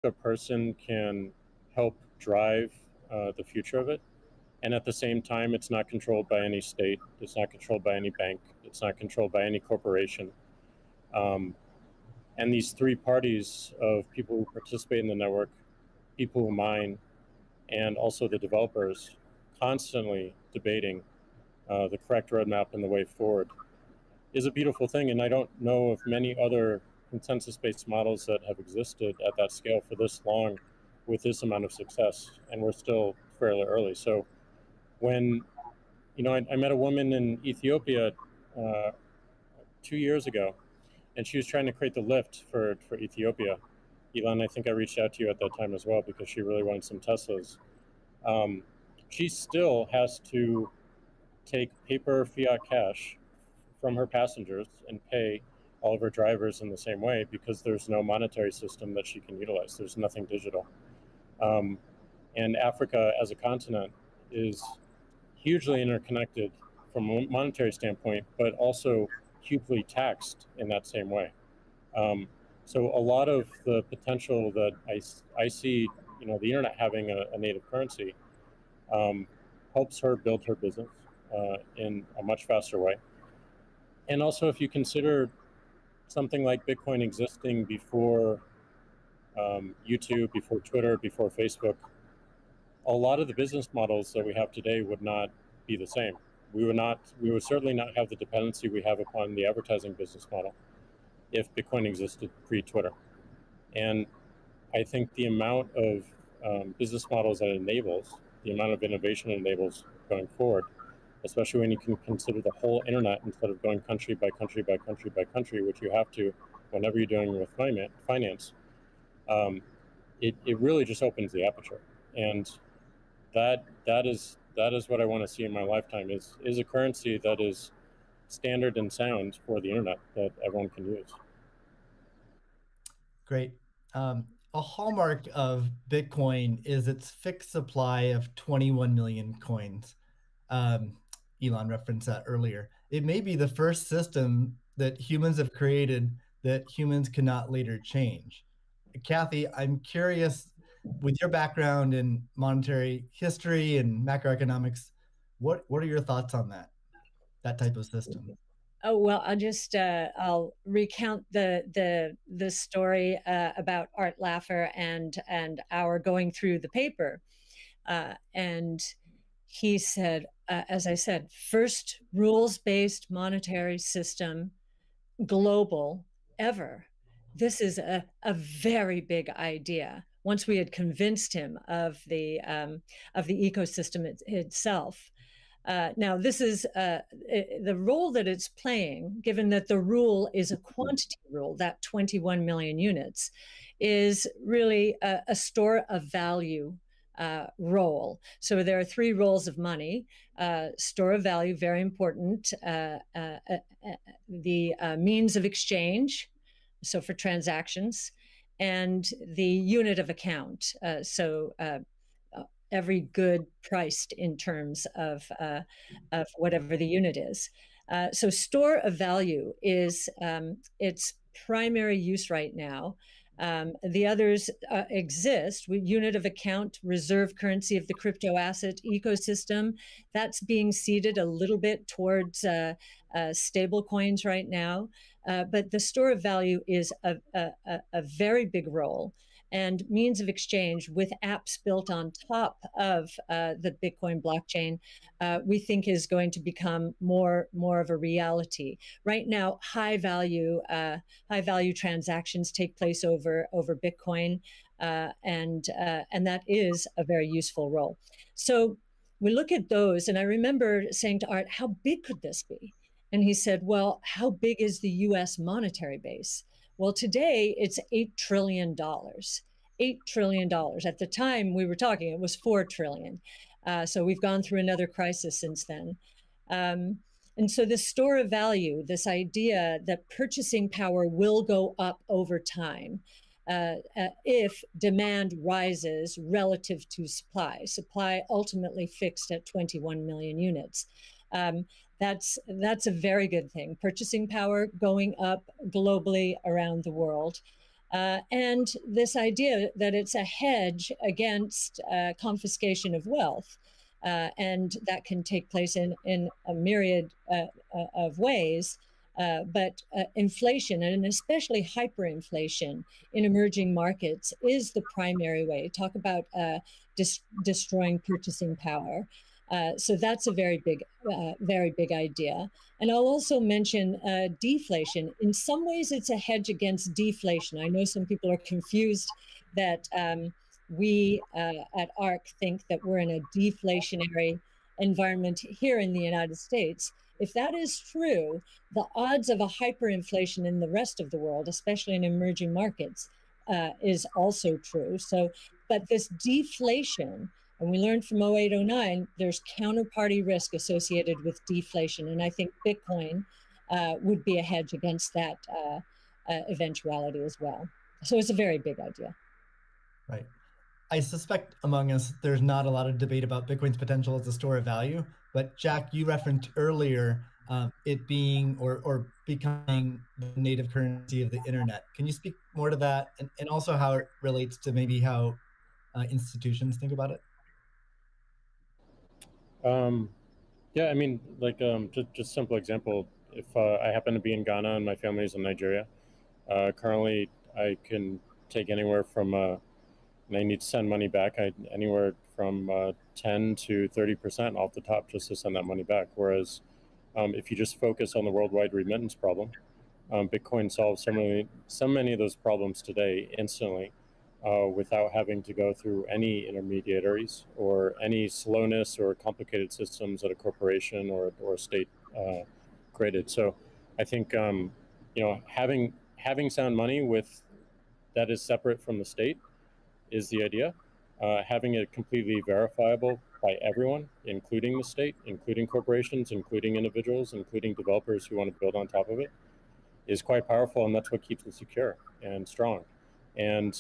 a person can help drive the future of it. And at the same time, it's not controlled by any state. It's not controlled by any bank. It's not controlled by any corporation. Um, and these three parties of people who participate in the network, people who mine, and also the developers, constantly debating the correct roadmap and the way forward, is a beautiful thing. And I don't know of many other consensus-based models that have existed at that scale for this long with this amount of success. And we're still fairly early. So when, I met a woman in Ethiopia uh, 2 years ago, and she was trying to create the lift for Ethiopia. Elon, I think I reached out to you at that time as well because she really wanted some Teslas. Um, she still has to take paper fiat cash from her passengers and pay all of her drivers in the same way because there's no monetary system that she can utilize. There's nothing digital. Um, and Africa as a continent is hugely interconnected from a monetary standpoint, but also hugely taxed in that same way. Um, so a lot of the potential that I see, the internet having a native currency um, helps her build her business in a much faster way. And also, if you consider something like Bitcoin existing before YouTube, before Twitter, before Facebook, a lot of the business models that we have today would not be the same. We would certainly not have the dependency we have upon the advertising business model if Bitcoin existed pre-Twitter. And I think the amount of business models that it enables, the amount of innovation it enables going forward, especially when you can consider the whole internet instead of going country by country by country by country, which you have to whenever you're dealing with finance, it really just opens the aperture. And that is what I want to see in my lifetime is a currency that is standard and sound for the internet that everyone can use. Great. A hallmark of Bitcoin is its fixed supply of 21 million coins. Um, Elon referenced that earlier. It may be the first system that humans have created that humans cannot later change. Kathy, I'm curious, with your background in monetary history and macroeconomics, what are your thoughts on that type of system? Oh, well, I'll recount the story about Art Laffer and our going through the paper, and he said, as I said, first rules-based monetary system, global, ever. This is a very big idea. Once we had convinced him of the ecosystem itself. Now, this is the role that it's playing, given that the rule is a quantity rule, that 21 million units, is really a store of value role. So there are three roles of money. Store of value, very important. The means of exchange, so for transactions, and the unit of account. Every good priced in terms of whatever the unit is. So store of value is its primary use right now. The others exist. Unit of account, reserve currency of the crypto asset ecosystem. That's being seeded a little bit towards stable coins right now. But the store of value is a very big role. And means of exchange with apps built on top of the Bitcoin blockchain, we think is going to become more of a reality. Right now, high value transactions take place over Bitcoin, and that is a very useful role. So we look at those, and I remember saying to Art, "How big could this be?" And he said, "Well, how big is the U.S. monetary base?" Well, today it's $8 trillion. $8 trillion. At the time we were talking, it was $4 trillion. So we've gone through another crisis since then. And so this store of value, this idea that purchasing power will go up over time if demand rises relative to supply ultimately fixed at 21 million units. That's a very good thing. Purchasing power going up globally around the world. and this idea that it's a hedge against confiscation of wealth. And that can take place in a myriad of ways. But inflation, and especially hyperinflation in emerging markets, is the primary way. Talk about destroying purchasing power. So that's a very big idea. And I'll also mention deflation. In some ways, it's a hedge against deflation. I know some people are confused that we at ARC think that we're in a deflationary environment here in the United States. If that is true, the odds of a hyperinflation in the rest of the world, especially in emerging markets, is also true. So, but this deflation, and we learned from 0809, there's counterparty risk associated with deflation. And I think Bitcoin would be a hedge against that eventuality as well. So it's a very big idea. Right. I suspect among us, there's not a lot of debate about Bitcoin's potential as a store of value. But Jack, you referenced earlier it being or becoming the native currency of the internet. Can you speak more to that, and also how it relates to maybe how institutions think about it? Yeah, I mean, like just simple example. If I happen to be in Ghana and my family is in Nigeria, currently I can take anywhere from and I need to send money back, anywhere from 10 to 30% off the top just to send that money back. Whereas if you just focus on the worldwide remittance problem, Bitcoin solves so many of those problems today instantly without having to go through any intermediaries or any slowness or complicated systems that a corporation or a state created. So I think having sound money that is separate from the state is the idea. Having it completely verifiable by everyone, including the state, including corporations, including individuals, including developers who want to build on top of it, is quite powerful, and that's what keeps it secure and strong. And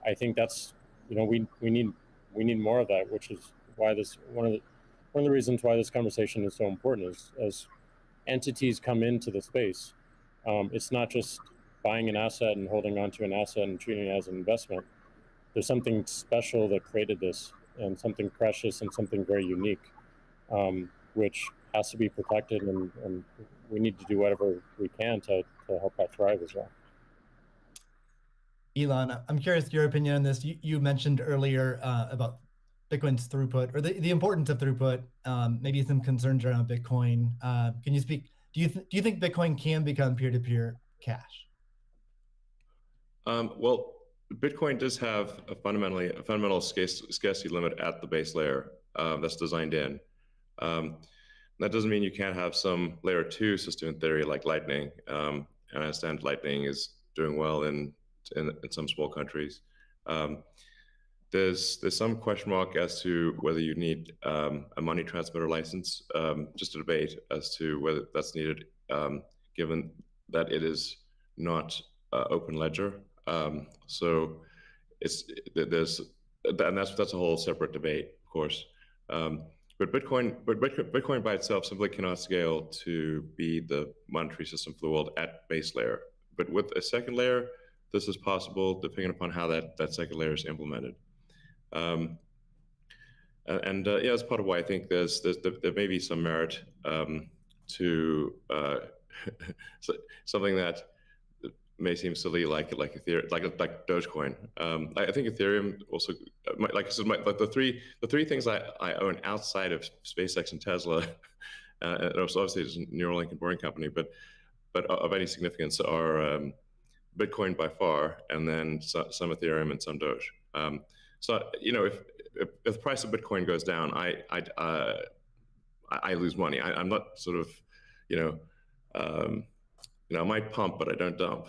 I think that's we need more of that, which is why this one of the reasons why this conversation is so important is as entities come into the space, it's not just buying an asset and holding on to an asset and treating it as an investment. There's something special that created this, and something precious and something very unique, which has to be protected, and we need to do whatever we can to help that thrive as well. Elon, I'm curious your opinion on this. You mentioned earlier about Bitcoin's throughput, or the importance of throughput, maybe some concerns around Bitcoin. Can you speak? Do you think Bitcoin can become peer-to-peer cash? Well, Bitcoin does have a fundamental scarcity limit at the base layer that's designed in. That doesn't mean you can't have some layer 2 system in theory like Lightning. And I understand Lightning is doing well in some small countries. There's some question mark as to whether you need a money transmitter license. Just a debate as to whether that's needed, given that it is not open ledger. So that's a whole separate debate, of course. But Bitcoin by itself simply cannot scale to be the monetary system for the world at base layer. But with a second layer, this is possible depending upon how that second layer is implemented. Yeah, that's part of why I think there may be some merit to something that may seem silly, like Ethereum, like Dogecoin. I think Ethereum also, the three things I own outside of SpaceX and Tesla, and obviously it's a Neuralink and Boring Company, but of any significance are Bitcoin by far, and then some Ethereum and some Doge. So if the price of Bitcoin goes down, I lose money. I'm not sort of I might pump, but I don't dump.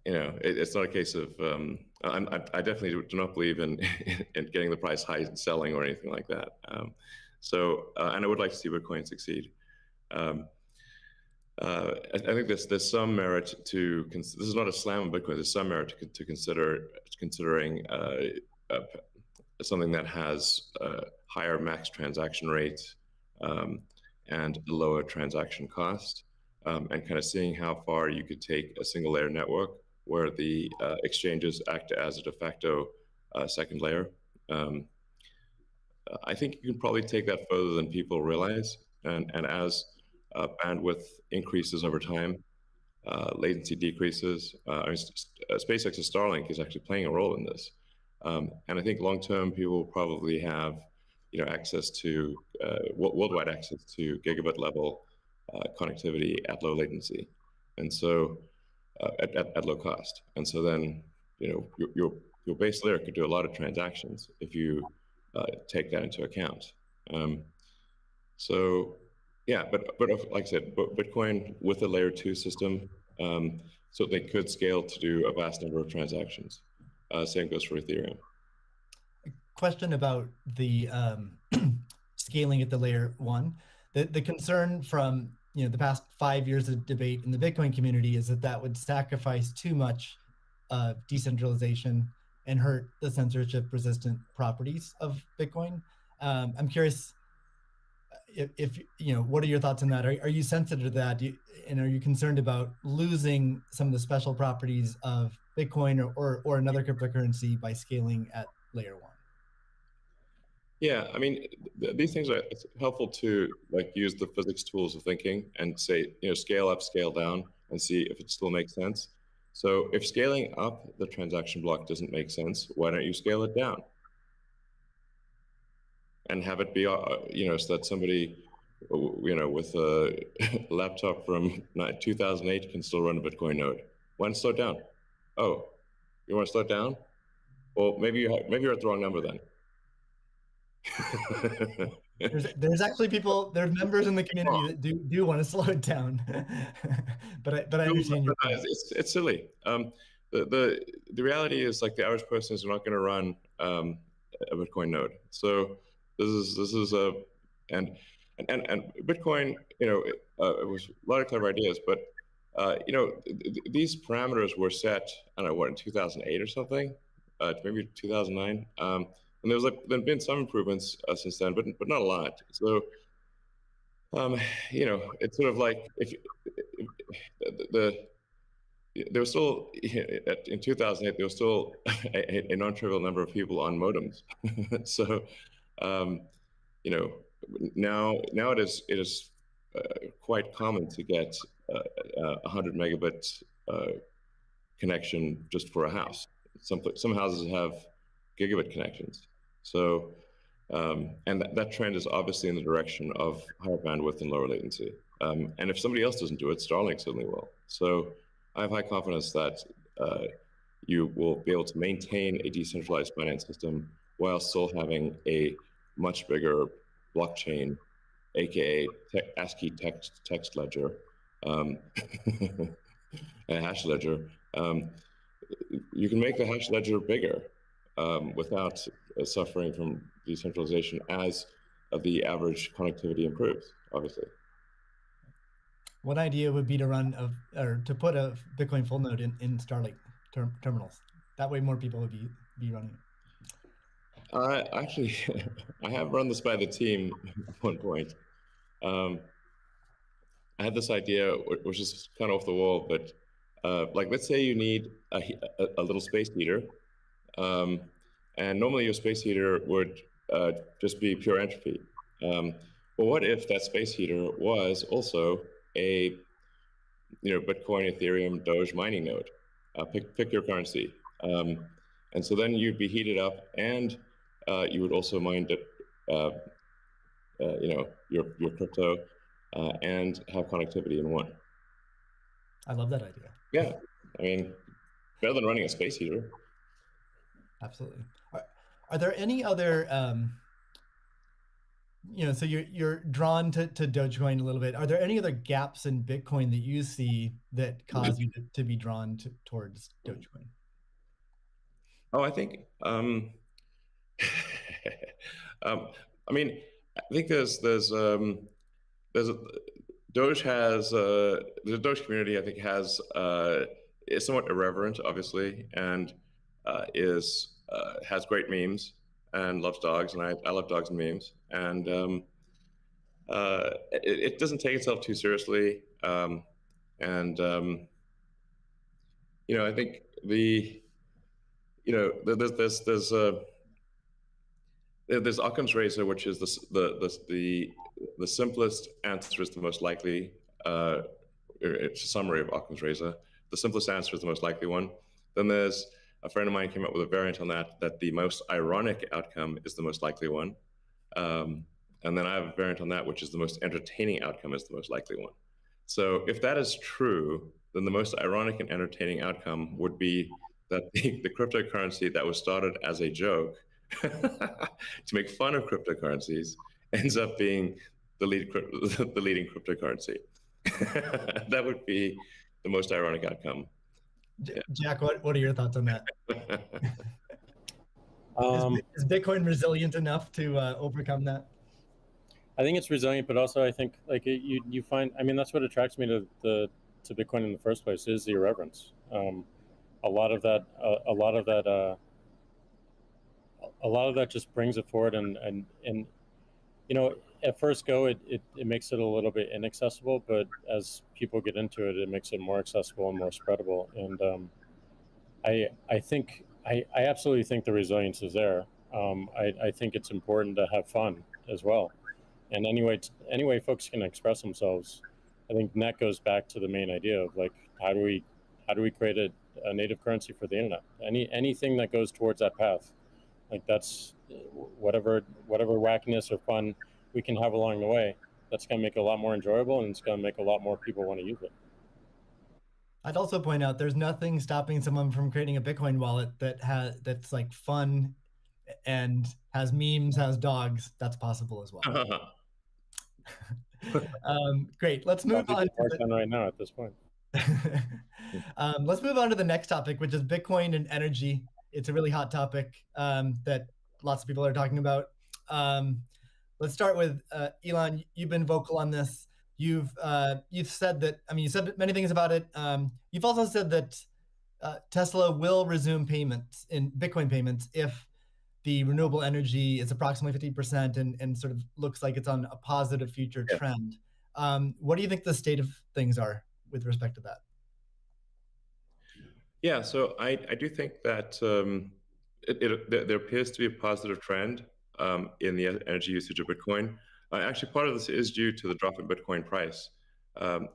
It's not a case of I definitely do not believe in getting the price high and selling or anything like that. And I would like to see Bitcoin succeed. I think there's some merit to this is not a slam on Bitcoin. There's some merit to considering something that has higher max transaction rates and a lower transaction cost. and kind of seeing how far you could take a single layer network where the exchanges act as a de facto second layer. I think you can probably take that further than people realize. And as bandwidth increases over time, latency decreases. SpaceX's Starlink is actually playing a role in this. And I think long term, people will probably have access to worldwide access to gigabit level connectivity at low latency, and so at low cost. And so then your base layer could do a lot of transactions if you take that into account. So yeah, but like I said, Bitcoin with a layer 2 system, so they could scale to do a vast number of transactions. Same goes for Ethereum. Question about the scaling at the layer 1. The concern from the past 5 years of debate in the Bitcoin community is that would sacrifice too much decentralization and hurt the censorship-resistant properties of Bitcoin. I'm curious if what are your thoughts on that? Are you sensitive to that? And are you concerned about losing some of the special properties of Bitcoin or another cryptocurrency by scaling at layer 1? Yeah, I mean, these things are helpful to use the physics tools of thinking and say, scale up, scale down, and see if it still makes sense. So if scaling up the transaction block doesn't make sense, why don't you scale it down? And have it be, so that somebody, with a laptop from 2008 can still run a Bitcoin node. Why not slow it down? Oh, you want to slow it down? Well, maybe you're at the wrong number then. There's actually there's members in the community that do want to slow it down, but I understand your point. It's silly. The reality is the average person is not going to run a Bitcoin node. So this is and Bitcoin, it was a lot of clever ideas, but these parameters were set, I don't know, in 2008 or something, maybe 2009. And there's been some improvements since then, but not a lot. So, it's sort of there was still in 2008 there was still a non-trivial number of people on modems. So, now it is quite common to get 100 megabit connection just for a house. Some houses have gigabit connections. So, and that trend is obviously in the direction of higher bandwidth and lower latency. And if somebody else doesn't do it, Starlink certainly will. So I have high confidence that you will be able to maintain a decentralized finance system while still having a much bigger blockchain, aka ASCII text ledger, a hash ledger. You can make the hash ledger bigger without suffering from decentralization as the average connectivity improves, obviously. One idea would be to put a Bitcoin full node in Starlink terminals. That way more people would be running it. Actually, I have run this by the team at one point. I had this idea, which is kind of off the wall, but let's say you need a little space heater. And normally your space heater would just be pure entropy. But what if that space heater was also a Bitcoin, Ethereum, Doge mining node? Pick your currency. And so then you'd be heated up, and you would also mine your crypto and have connectivity in one. I love that idea. Yeah, I mean, better than running a space heater. Absolutely. Are there any other, so you're drawn to Dogecoin a little bit. Are there any other gaps in Bitcoin that you see that cause you to be drawn towards Dogecoin? Oh, I think, I mean, I think there's Doge has, the Doge community, I think, is somewhat irreverent, obviously, and has great memes and loves dogs, and I love dogs and memes, and it doesn't take itself too seriously. And I think there's Occam's razor, which is the simplest answer is the most likely. It's a summary of Occam's razor. The simplest answer is the most likely one. Then there's a friend of mine came up with a variant on that the most ironic outcome is the most likely one. And then I have a variant on that, which is the most entertaining outcome is the most likely one. So if that is true, then the most ironic and entertaining outcome would be that the cryptocurrency that was started as a joke to make fun of cryptocurrencies ends up being the leading cryptocurrency. That would be the most ironic outcome. Jack, what are your thoughts on that? Is Bitcoin resilient enough to overcome that? I think it's resilient, but also I think like you find, I mean, that's what attracts me to Bitcoin in the first place is the irreverence. A lot of that just brings it forward, and at first go it makes it a little bit inaccessible, but as people get into it, it makes it more accessible and more spreadable. And I absolutely think the resilience is there. I think it's important to have fun as well. And anyway folks can express themselves. I think that goes back to the main idea of like how do we create a native currency for the internet? Anything that goes towards that path, like that's whatever wackiness or fun we can have along the way. That's going to make it a lot more enjoyable, and it's going to make a lot more people want to use it. I'd also point out there's nothing stopping someone from creating a Bitcoin wallet that's like fun and has memes, has dogs. That's possible as well. Great. Let's move on. Right now at this point. Let's move on to the next topic, which is Bitcoin and energy. It's a really hot topic that lots of people are talking about. Let's start with Elon. You've been vocal on this. You've said that. I mean, you said many things about it. You've also said that Tesla will resume payments in Bitcoin payments if the renewable energy is approximately 50% and sort of looks like it's on a positive future trend. What do you think the state of things are with respect to that? Yeah, so I do think that there appears to be a positive trend in the energy usage of Bitcoin. Actually, part of this is due to the drop in Bitcoin price. I mean,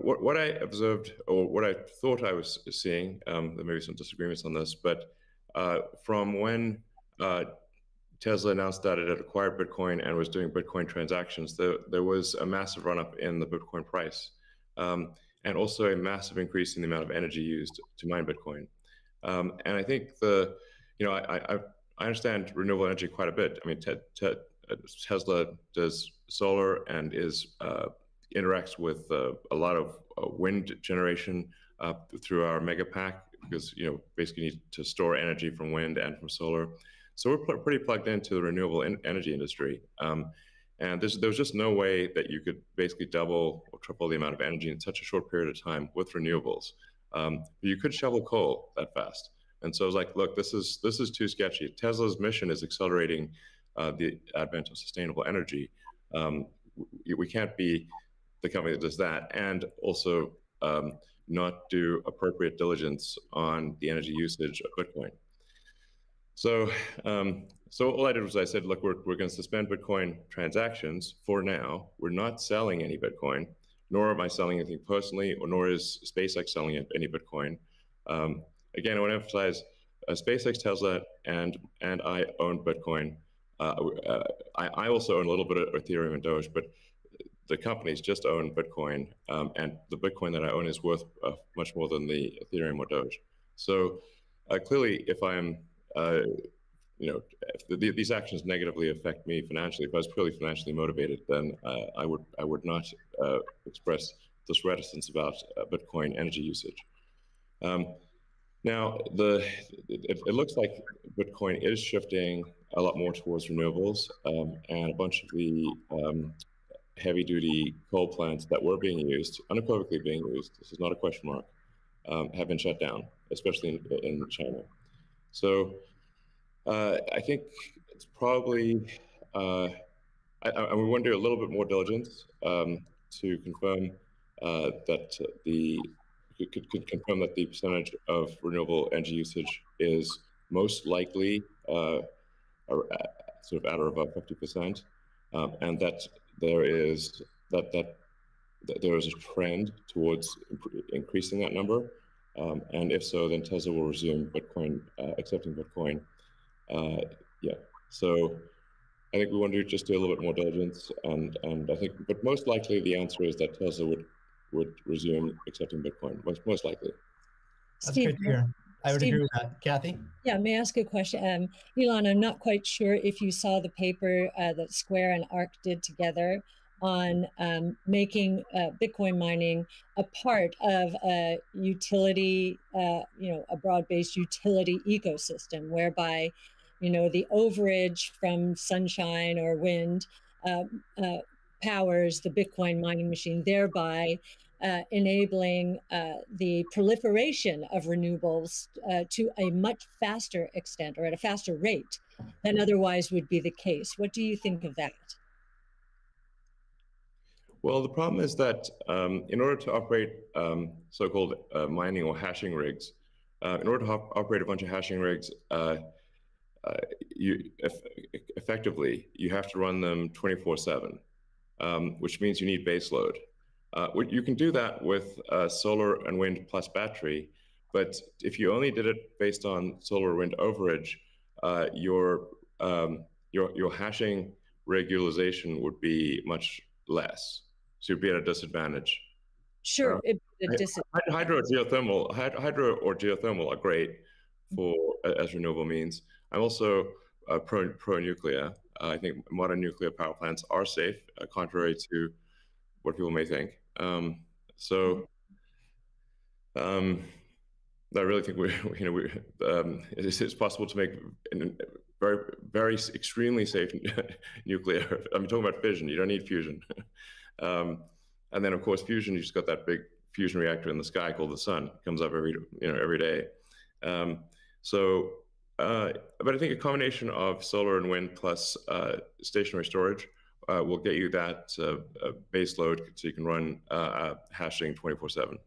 what I observed, or what I thought I was seeing, there may be some disagreements on this, but from when Tesla announced that it had acquired Bitcoin and was doing Bitcoin transactions, there was a massive run-up in the Bitcoin price, and also a massive increase in the amount of energy used to mine Bitcoin. And I think I understand renewable energy quite a bit. I mean, Tesla does solar and interacts with a lot of wind generation through our mega pack, because basically need to store energy from wind and from solar. So we're pretty plugged into the renewable energy industry. And there was just no way that you could basically double or triple the amount of energy in such a short period of time with renewables. You could shovel coal that fast. And so I was like, look, this is too sketchy. Tesla's mission is accelerating the advent of sustainable energy. We can't be the company that does that and also not do appropriate diligence on the energy usage of Bitcoin. So all I did was I said, look, we're going to suspend Bitcoin transactions for now. We're not selling any Bitcoin, nor am I selling anything personally, or nor is SpaceX selling any Bitcoin. Again, I want to emphasize SpaceX, Tesla, and I own Bitcoin. I also own a little bit of Ethereum and Doge, but the companies just own Bitcoin, and the Bitcoin that I own is worth much more than the Ethereum or Doge. So clearly, if I'm, if these actions negatively affect me financially, if I was purely financially motivated, then I would not express this reticence about Bitcoin energy usage. Now, it looks like Bitcoin is shifting a lot more towards renewables, and a bunch of the heavy-duty coal plants that were being used, unequivocally being used, this is not a question mark, have been shut down, especially in China. So I think it's probably, we want to do a little bit more diligence to confirm could confirm that the percentage of renewable energy usage is most likely sort of at or above 50%, and that there is there is a trend towards increasing that number. And if so, then Tesla will resume Bitcoin, accepting Bitcoin. Yeah, so I think we want to just do a little bit more diligence, and I think, but most likely the answer is that Tesla would resume accepting Bitcoin, most likely. That's Steve, great to hear. I would Steve, agree with that. Kathy? Yeah, may I ask a question? Elon, I'm not quite sure if you saw the paper that Square and ARC did together on making Bitcoin mining a part of a utility, a broad-based utility ecosystem, whereby, the overage from sunshine or wind powers the Bitcoin mining machine, thereby enabling the proliferation of renewables to a much faster extent or at a faster rate than otherwise would be the case. What do you think of that? Well, the problem is that in order to operate so-called mining or hashing rigs, in order to operate a bunch of hashing rigs, effectively, you have to run them 24/7, which means you need base load. You can do that with solar and wind plus battery, but if you only did it based on solar wind overage, your hashing rig utilization would be much less. So you'd be at a disadvantage. Sure, hydro or geothermal are great for as renewable means. I'm also pro nuclear. I think modern nuclear power plants are safe, contrary to what people may think. I really think it's possible to make very, very extremely safe nuclear. I'm talking about fission. You don't need fusion. And then, of course, fusion. You just got that big fusion reactor in the sky called the sun. It comes up every day. But I think a combination of solar and wind plus stationary storage will get you that base load, so you can run hashing 24/7.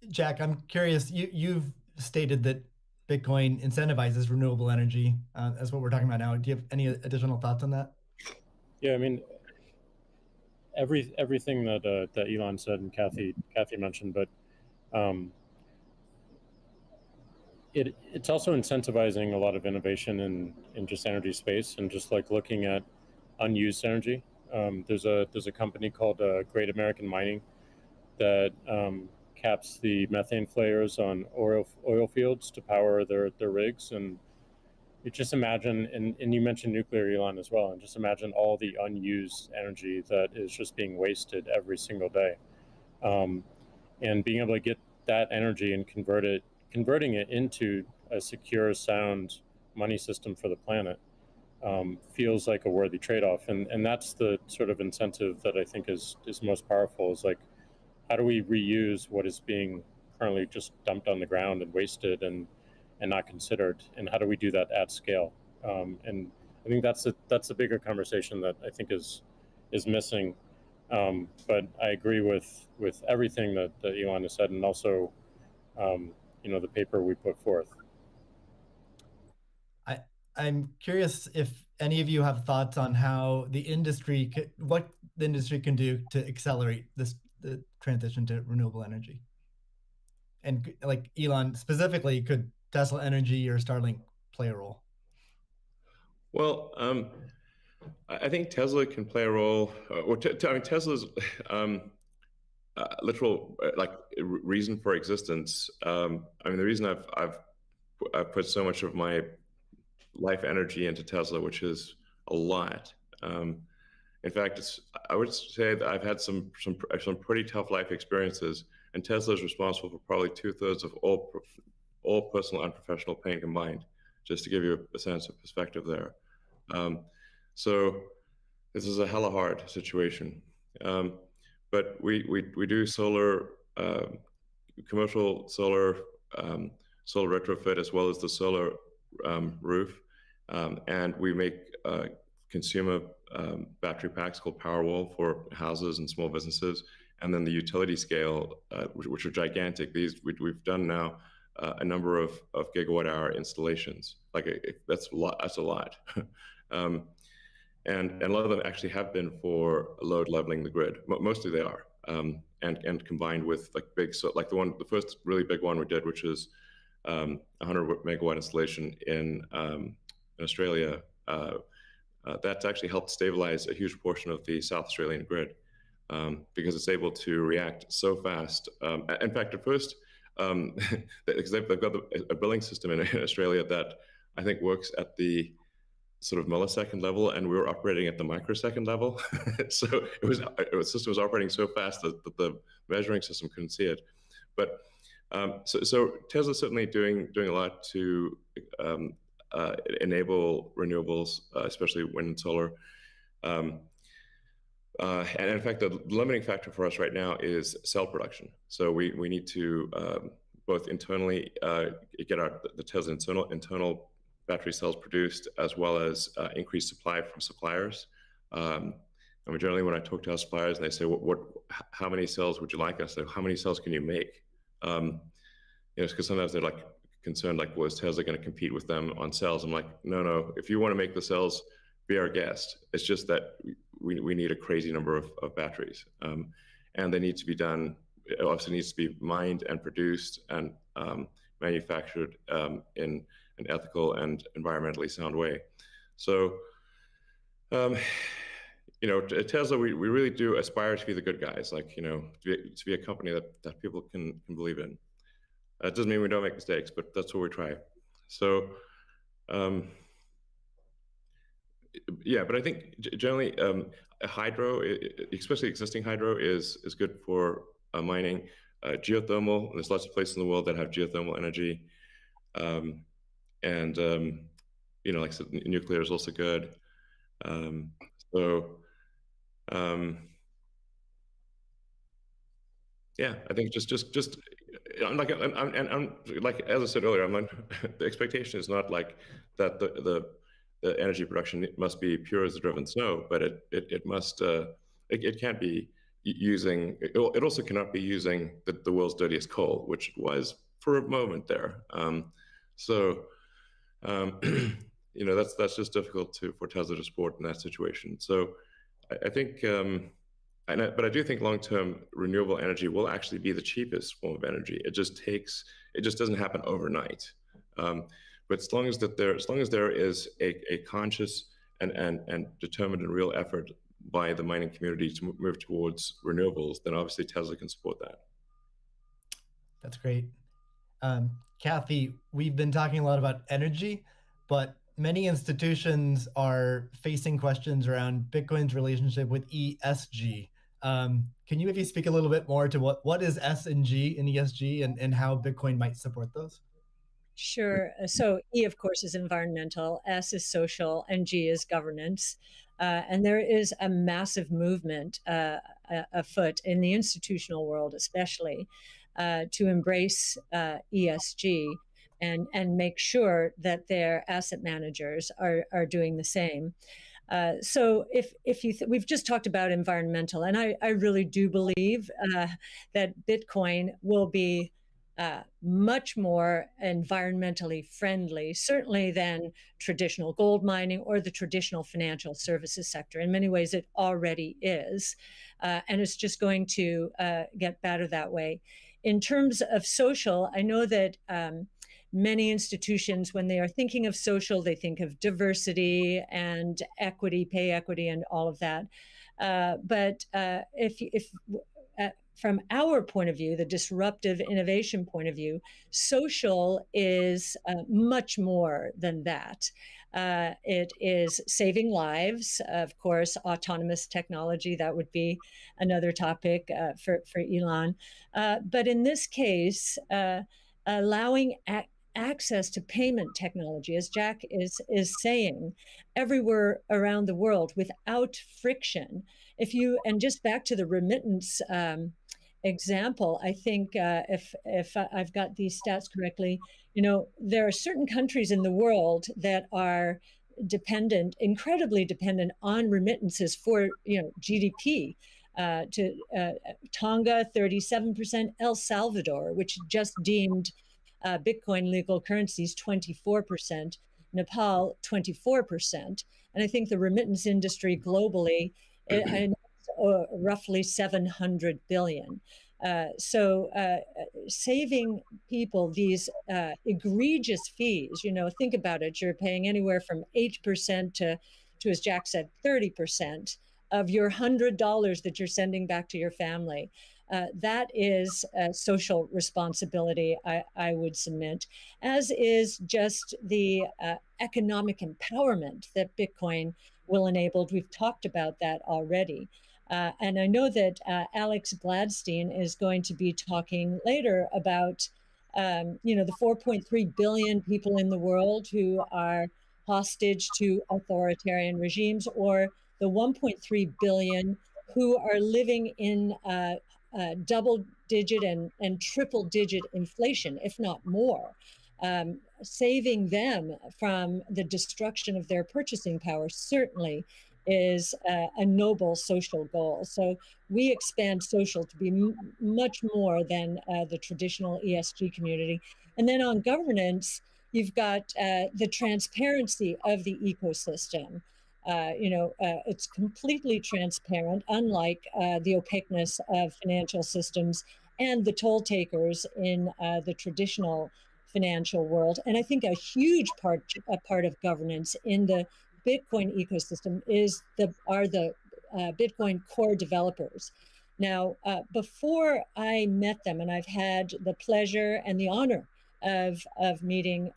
Jack, I'm curious. You've stated that Bitcoin incentivizes renewable energy. That's what we're talking about now. Do you have any additional thoughts on that? Yeah, I mean, everything that Elon said and Kathy mentioned, but it's also incentivizing a lot of innovation in just energy space, and just like looking at unused energy. There's a company called Great American Mining that caps the methane flares on oil fields to power their rigs. And you just imagine, and you mentioned nuclear, Elon, as well, and just imagine all the unused energy that is just being wasted every single day. And being able to get that energy and converting it into a secure, sound money system for the planet feels like a worthy trade-off. And that's the sort of incentive that I think is most powerful, is like, how do we reuse what is being currently just dumped on the ground and wasted and not considered, and how do we do that at scale? And I think that's a bigger conversation that I think is missing. But I agree with everything that Elon has said, and also the paper we put forth. I'm curious if any of you have thoughts on how what the industry can do to accelerate the transition to renewable energy. And like Elon specifically, could Tesla Energy or Starlink play a role? Well, I think Tesla can play a role. Tesla's literal reason for existence. The reason I've put so much of my life energy into Tesla, which is a lot. In fact, I would say that I've had some pretty tough life experiences, and Tesla is responsible for probably 2/3 of all personal and professional pain combined. Just to give you a sense of perspective there. So this is a hella hard situation. But we do solar, commercial solar, solar retrofit, as well as the solar roof, and we make consumer battery packs called Powerwall for houses and small businesses, and then the utility scale, which are gigantic. These we've done now a number of gigawatt hour installations. That's a lot. That's a lot. And a lot of them actually have been for load leveling the grid. Mostly they are, and combined with the first really big one we did, which is 100 megawatt installation in Australia. That's actually helped stabilize a huge portion of the South Australian grid, because it's able to react so fast. In fact, at first, because they've got a billing system in Australia that I think works at the sort of millisecond level, and we were operating at the microsecond level. So the system was operating so fast that the measuring system couldn't see it. But so Tesla's certainly doing a lot to enable renewables, especially wind and solar. And in fact, the limiting factor for us right now is cell production. So we need to both internally get the Tesla internal battery cells produced, as well as increase supply from suppliers. I mean, generally, when I talk to our suppliers and they say, how many cells would you like us? How many cells can you make? Because sometimes they're like concerned, like, well, is Tesla going to compete with them on cells? I'm like, no. If you want to make the cells, be our guest. It's just that we need a crazy number of batteries, and they need to be done. It also needs to be mined and produced and manufactured in an ethical and environmentally sound way. So, Tesla, we really do aspire to be the good guys, to be a company that people can believe in. That doesn't mean we don't make mistakes, but that's what we try. So, but I think generally hydro, especially existing hydro, is good for mining. Geothermal, there's lots of places in the world that have geothermal energy. Like I said, nuclear is also good. I think just I'm like as I said earlier, the expectation is not like that the energy production must be pure as the driven snow, but it must it can't be using it also cannot be using the world's dirtiest coal, which it was for a moment there. That's just difficult for Tesla to support in that situation. So I think, but I do think long-term renewable energy will actually be the cheapest form of energy. It just doesn't happen overnight. But as long as there is a conscious and determined and real effort by the mining community to move towards renewables, then obviously Tesla can support that. That's great. Kathy, we've been talking a lot about energy, but many institutions are facing questions around Bitcoin's relationship with ESG. Can you maybe speak a little bit more to what is S and G in ESG and how Bitcoin might support those? Sure. So E, of course, is environmental, S is social, and G is governance. And there is a massive movement afoot in the institutional world, especially, to embrace ESG and make sure that their asset managers are doing the same. So we've just talked about environmental, and I really do believe that Bitcoin will be much more environmentally friendly, certainly than traditional gold mining or the traditional financial services sector. In many ways, it already is, and it's just going to get better that way. In terms of social, I know that many institutions, when they are thinking of social, they think of diversity and equity, pay equity, and all of that. But from our point of view, the disruptive innovation point of view, social is much more than that. It is saving lives, of course, autonomous technology, that would be another topic for Elon. But in this case, allowing access to payment technology, as Jack is saying, everywhere around the world without friction. And just back to the remittance example, I think if I've got these stats correctly, there are certain countries in the world that are dependent, incredibly dependent on remittances for GDP. Tonga, 37%, El Salvador, which just deemed Bitcoin legal currencies, 24%, Nepal, 24%. And I think the remittance industry globally, roughly 700 billion. So saving people these egregious fees, think about it, you're paying anywhere from 8% to, as Jack said, 30% of your $100 that you're sending back to your family. That is a social responsibility, I would submit, as is just the economic empowerment that Bitcoin will enable. We've talked about that already. And I know that Alex Gladstein is going to be talking later about, the 4.3 billion people in the world who are hostage to authoritarian regimes, or the 1.3 billion who are living in double-digit and triple-digit inflation, if not more. Saving them from the destruction of their purchasing power certainly is a noble social goal. So we expand social to be much more than the traditional ESG community. And then on governance, you've got the transparency of the ecosystem. It's completely transparent, unlike the opaqueness of financial systems and the toll takers in the traditional financial world. And I think a huge part of governance in the Bitcoin ecosystem are the Bitcoin core developers. Now, before I met them, and I've had the pleasure and the honor of meeting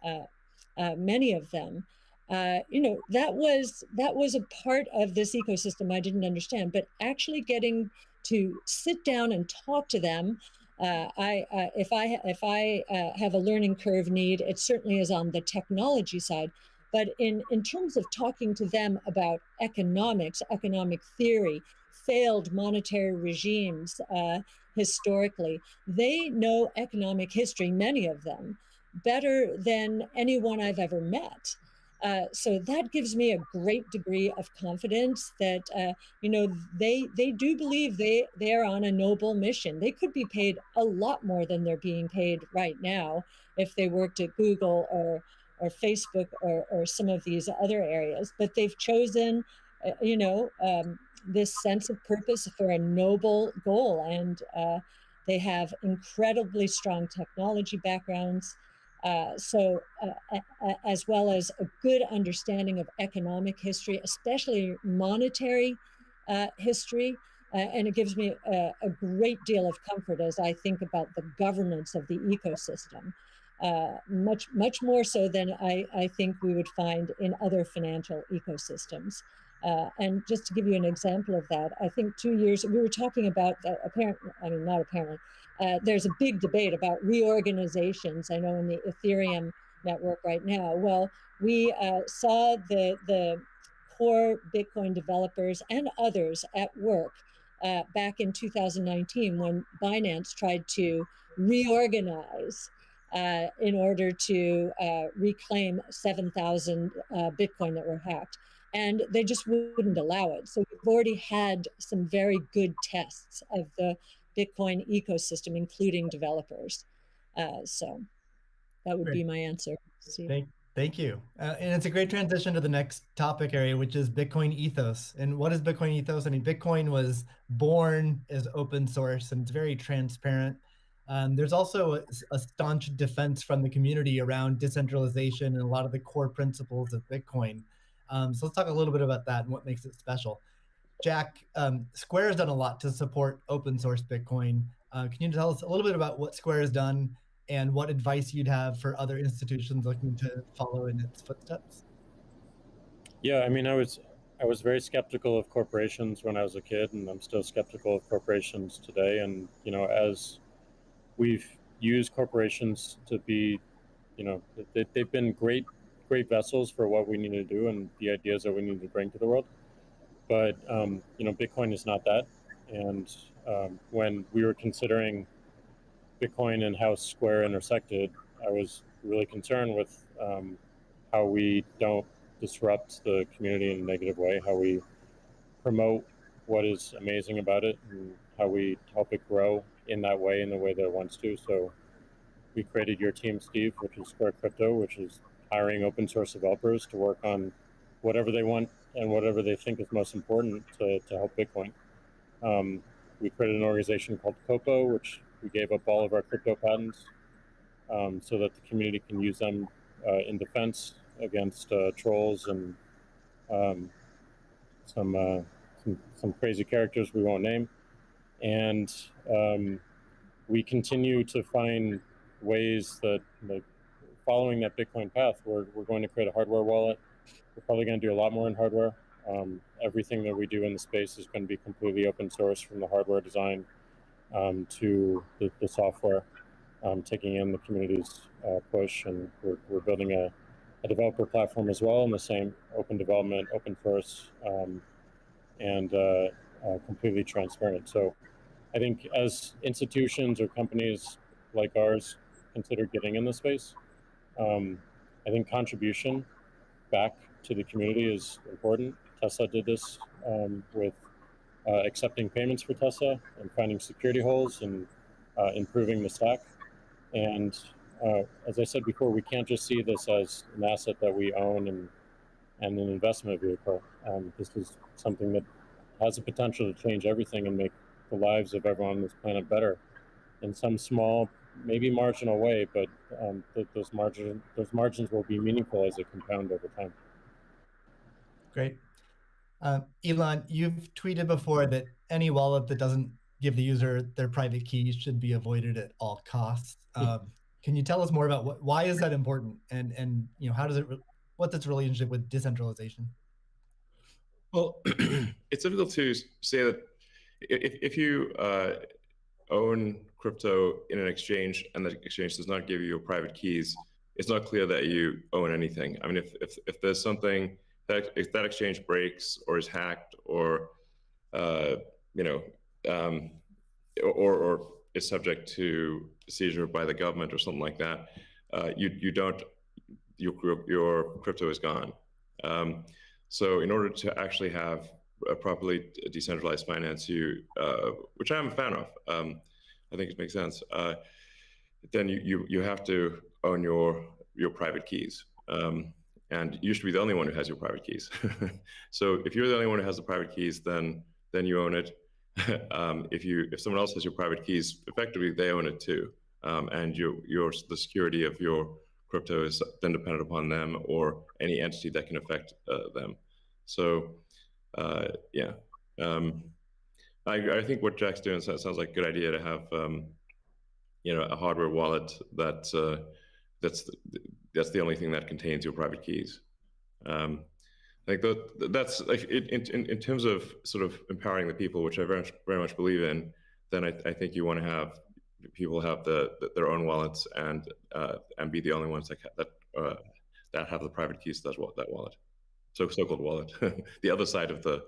many of them, that was a part of this ecosystem I didn't understand. But actually getting to sit down and talk to them, if I have a learning curve need, it certainly is on the technology side. But in terms of talking to them about economics, economic theory, failed monetary regimes historically, they know economic history, many of them, better than anyone I've ever met. So that gives me a great degree of confidence that, they do believe they are on a noble mission. They could be paid a lot more than they're being paid right now if they worked at Google or Facebook or some of these other areas, but they've chosen, this sense of purpose for a noble goal. And they have incredibly strong technology backgrounds. As well as a good understanding of economic history, especially monetary history. And it gives me a great deal of comfort as I think about the governance of the ecosystem. Much more so than I think we would find in other financial ecosystems. And just to give you an example of that, I think 2 years, we were talking about not apparently, there's a big debate about reorganizations, I know, in the Ethereum network right now. Well, we saw the core Bitcoin developers and others at work back in 2019 when Binance tried to reorganize in order to reclaim 7,000 Bitcoin that were hacked. And they just wouldn't allow it. So we've already had some very good tests of the Bitcoin ecosystem, including developers. So that would be my answer. Thank you. And it's a great transition to the next topic area, which is Bitcoin ethos. And what is Bitcoin ethos? I mean, Bitcoin was born as open source and it's very transparent. There's also a staunch defense from the community around decentralization and a lot of the core principles of Bitcoin. So let's talk a little bit about that and what makes it special. Jack, Square has done a lot to support open source Bitcoin. Can you tell us a little bit about what Square has done and what advice you'd have for other institutions looking to follow in its footsteps? Yeah, I mean, I was very skeptical of corporations when I was a kid, and I'm still skeptical of corporations today. And as we've used corporations to be, they've been great vessels for what we need to do and the ideas that we need to bring to the world. But Bitcoin is not that. And when we were considering Bitcoin and how Square intersected, I was really concerned with how we don't disrupt the community in a negative way, how we promote what is amazing about it, and how we help it grow in that way, in the way that it wants to. So we created Your Team, Steve, which is Square Crypto, which is hiring open source developers to work on whatever they want and whatever they think is most important to help Bitcoin. We created an organization called Copo, which we gave up all of our crypto patents so that the community can use them in defense against trolls and some crazy characters we won't name. And we continue to find ways that, like, following that Bitcoin path, we're going to create a hardware wallet. We're probably going to do a lot more in hardware. Everything that we do in the space is going to be completely open source, from the hardware design to the software, taking in the community's push. And we're building a developer platform as well, in the same open development, open source, and completely transparent. So I think as institutions or companies like ours consider getting in the space, I think contribution back to the community is important. Tesla did this with accepting payments for Tesla and finding security holes and improving the stack. And as I said before, we can't just see this as an asset that we own and an investment vehicle. This is something that has the potential to change everything and make the lives of everyone on this planet better in some small, maybe marginal way, but those margins will be meaningful as they compound over time. Great. Elon, you've tweeted before that any wallet that doesn't give the user their private keys should be avoided at all costs. Can you tell us more about why is that important, and how does what's its relationship with decentralization? Well, it's difficult to say that if you own crypto in an exchange and the exchange does not give you your private keys, it's not clear that you own anything. I mean, if there's something that, if that exchange breaks or is hacked or or is subject to seizure by the government or something like that, your crypto is gone. So in order to actually have a properly decentralized finance, which I'm a fan of, I think it makes sense. Then you have to own your private keys, and you should be the only one who has your private keys. So if you're the only one who has the private keys, then you own it. If someone else has your private keys, effectively they own it too, and the security of your crypto is then dependent upon them or any entity that can affect them. So yeah. I think what Jack's doing sounds like a good idea, to have a hardware wallet that's the only thing that contains your private keys. I think that's like in terms of sort of empowering the people, which I very much believe in. Then I think you want to have people have their own wallets and be the only ones that have the private keys to that wallet. So-called wallet, the other side of the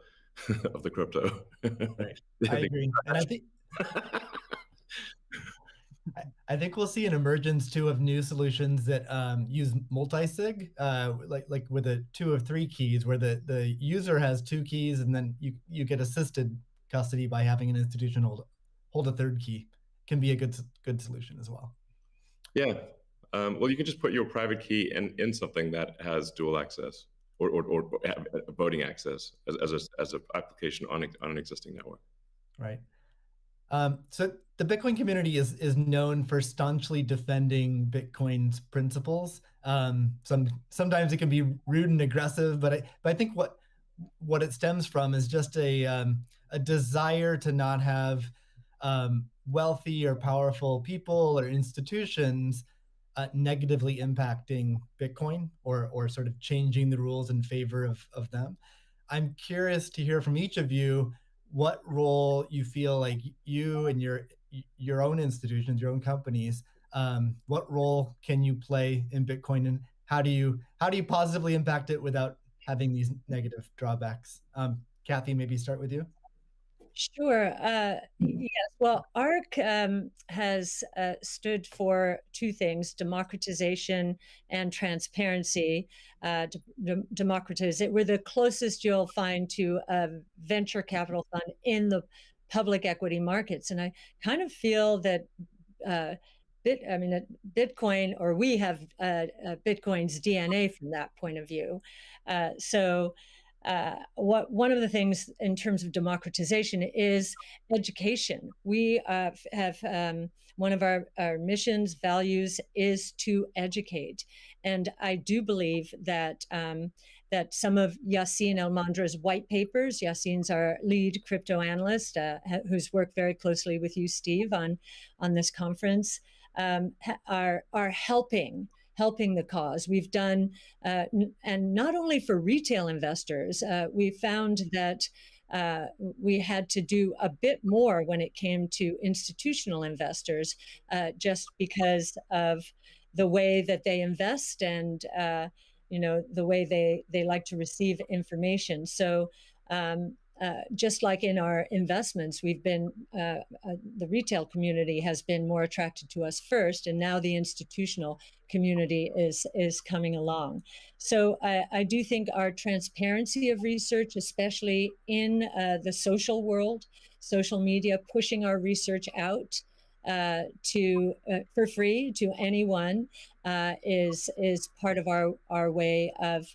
of the crypto. Right. I agree, and I think we'll see an emergence too of new solutions that use multi-sig, like with a 2 of 3 keys, where the user has 2 keys, and then you get assisted custody by having an institution hold a 3rd key. Can be a good solution as well. Yeah. Well, you can just put your private key in something that has dual access or voting access as an application on an existing network. Right. So the Bitcoin community is known for staunchly defending Bitcoin's principles. Sometimes it can be rude and aggressive, but I think what it stems from is just a desire to not have wealthy or powerful people or institutions negatively impacting Bitcoin or sort of changing the rules in favor of them. I'm curious to hear from each of you what role you feel like you and your own institutions, your own companies, what role can you play in Bitcoin, and how do you positively impact it without having these negative drawbacks? Kathy, maybe start with you. Sure. Yes. Well, ARC has stood for two things: democratization and transparency. We're the closest you'll find to a venture capital fund in the public equity markets, and I kind of feel that. Bitcoin, or we have Bitcoin's DNA from that point of view. One of the things in terms of democratization is education. We have one of our missions, values, is to educate, and I do believe that that some of Yassine El-Mandra's white papers. Yassine's our lead crypto analyst, who's worked very closely with you, Steve, on this conference, are helping the cause. We've done, and not only for retail investors, we found that we had to do a bit more when it came to institutional investors, just because of the way that they invest and the way they like to receive information. So just like in our investments, we've been the retail community has been more attracted to us first, and now the institutional community is coming along. So I do think our transparency of research, especially in the social world, social media, pushing our research out for free to anyone, is part of our way of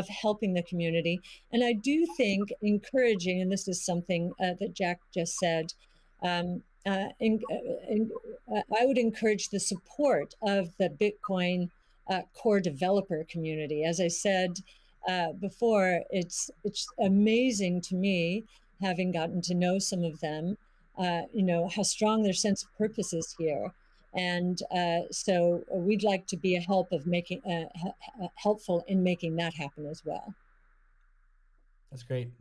helping the community. And I do think encouraging, and this is something that Jack just said, I would encourage the support of the Bitcoin core developer community. As I said before, it's amazing to me, having gotten to know some of them, how strong their sense of purpose is here. And so we'd like to be helpful in making that happen as well. That's great.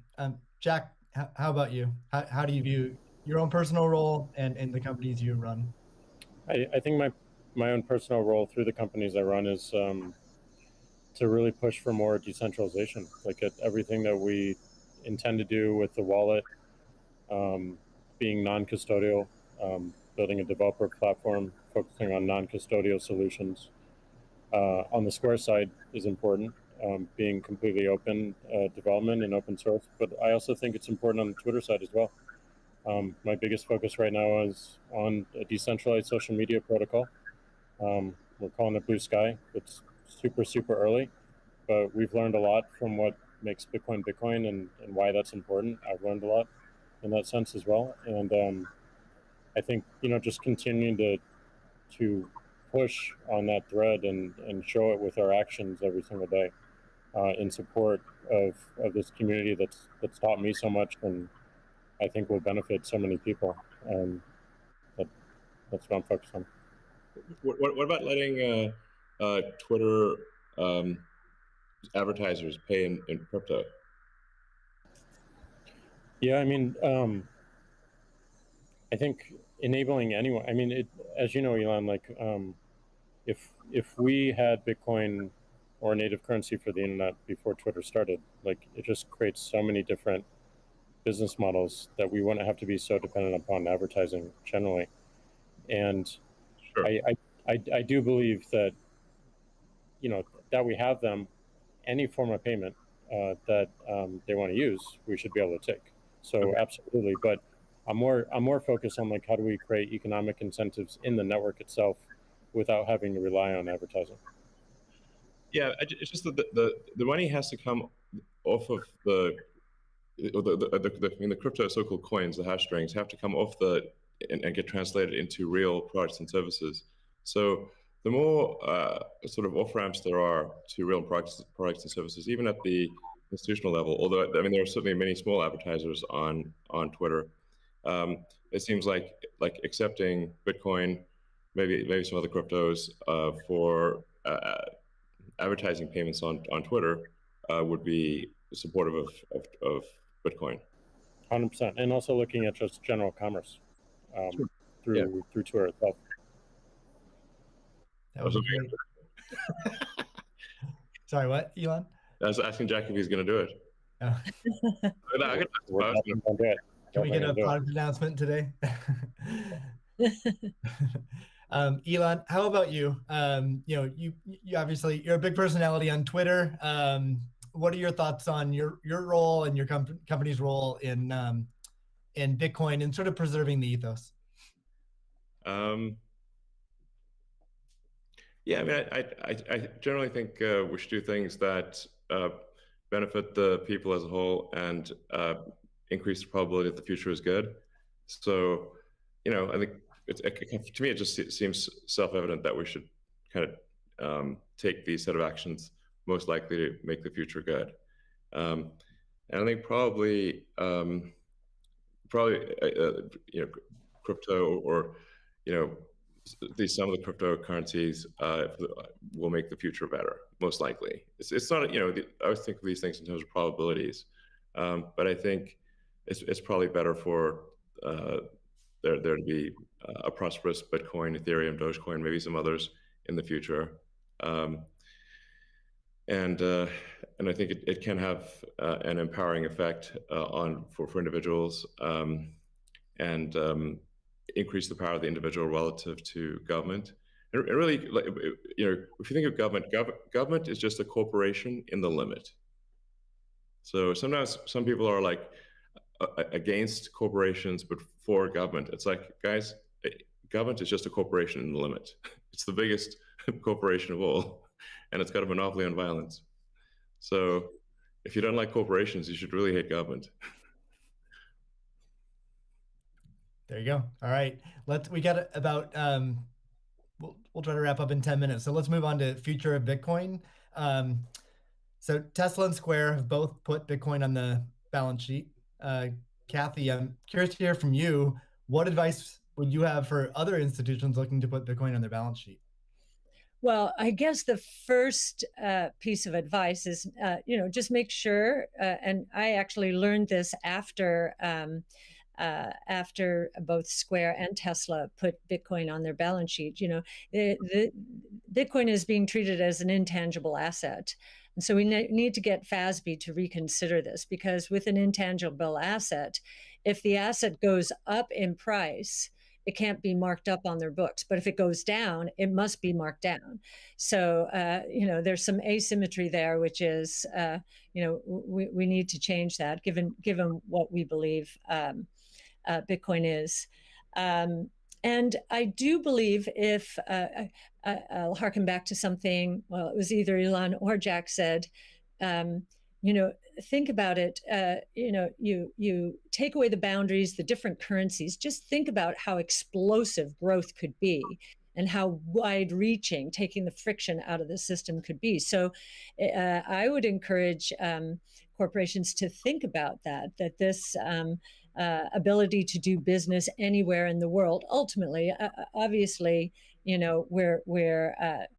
Jack, how about you? How do you view your own personal role and the companies you run? I think my own personal role through the companies I run is to really push for more decentralization, like at everything that we intend to do with the wallet, being non-custodial, building a developer platform, focusing on non-custodial solutions. On the Square side is important, being completely open development and open source, but I also think it's important on the Twitter side as well. My biggest focus right now is on a decentralized social media protocol. We're calling it Blue Sky. It's super early, but we've learned a lot from what makes Bitcoin Bitcoin and why that's important. I've learned a lot in that sense as well. And I think, just continuing to push on that thread and show it with our actions every single day in support of this community that's taught me so much, and I think will benefit so many people. That's what I'm focused on. What about letting Twitter advertisers pay in crypto? Yeah, I think enabling anyone. As you know, Elon, like if we had Bitcoin or native currency for the internet before Twitter started, like it just creates so many different business models that we wouldn't have to be so dependent upon advertising generally. And sure. I do believe that that we have them, any form of payment that they want to use, we should be able to take. So okay. Absolutely, but I'm more focused on like how do we create economic incentives in the network itself without having to rely on advertising. Yeah, it's just that the money has to come off of the crypto so-called coins, the hash strings, have to come off and get translated into real products and services. So the more sort of off-ramps there are to real products and services, even at the institutional level, although there are certainly many small advertisers on Twitter, it seems like accepting Bitcoin, maybe some other cryptos for advertising payments on Twitter would be supportive of Bitcoin. 100%, and also looking at just general commerce sure. through Twitter itself. That was great. Sorry, what, Elon? I was asking Jack if he's going to do it. Oh. We're Can What we am I get a gonna do? product announcement today? Elon, how about you? You obviously you're a big personality on Twitter. What are your thoughts on your role and your company's role in Bitcoin and sort of preserving the ethos? Yeah, I mean, I generally think we should do things that benefit the people as a whole and increase the probability that the future is good. So, I think to me, it just seems self-evident that we should kind of take these set of actions most likely to make the future good. And I think probably, crypto or, at least some of the cryptocurrencies will make the future better, most likely. It's not, I always think of these things in terms of probabilities, but I think it's probably better for there to be a prosperous Bitcoin, Ethereum, Dogecoin, maybe some others in the future. And I think it can have an empowering effect for individuals and increase the power of the individual relative to government. And really, if you think of government is just a corporation in the limit. So sometimes some people are like against corporations, but for government. It's like, guys, government is just a corporation in the limit. It's the biggest corporation of all, and it's got a monopoly on violence. So if you don't like corporations, you should really hate government. There you go. All right. We got about, we'll try to wrap up in 10 minutes. So let's move on to future of Bitcoin. So Tesla and Square have both put Bitcoin on the balance sheet. Kathy, I'm curious to hear from you. What advice would you have for other institutions looking to put Bitcoin on their balance sheet? Well, I guess the first piece of advice is, just make sure, and I actually learned this after both Square and Tesla put Bitcoin on their balance sheet. The Bitcoin is being treated as an intangible asset. And so we need to get FASB to reconsider this, because with an intangible asset, if the asset goes up in price, it can't be marked up on their books. But if it goes down, it must be marked down. So, there's some asymmetry there, which is, we need to change that given what we believe Bitcoin is. And I do believe I'll harken back to something, well, it was either Elon or Jack said, think about it, you take away the boundaries, the different currencies, just think about how explosive growth could be and how wide reaching taking the friction out of the system could be. So I would encourage corporations to think about that this ability to do business anywhere in the world, ultimately, obviously, we're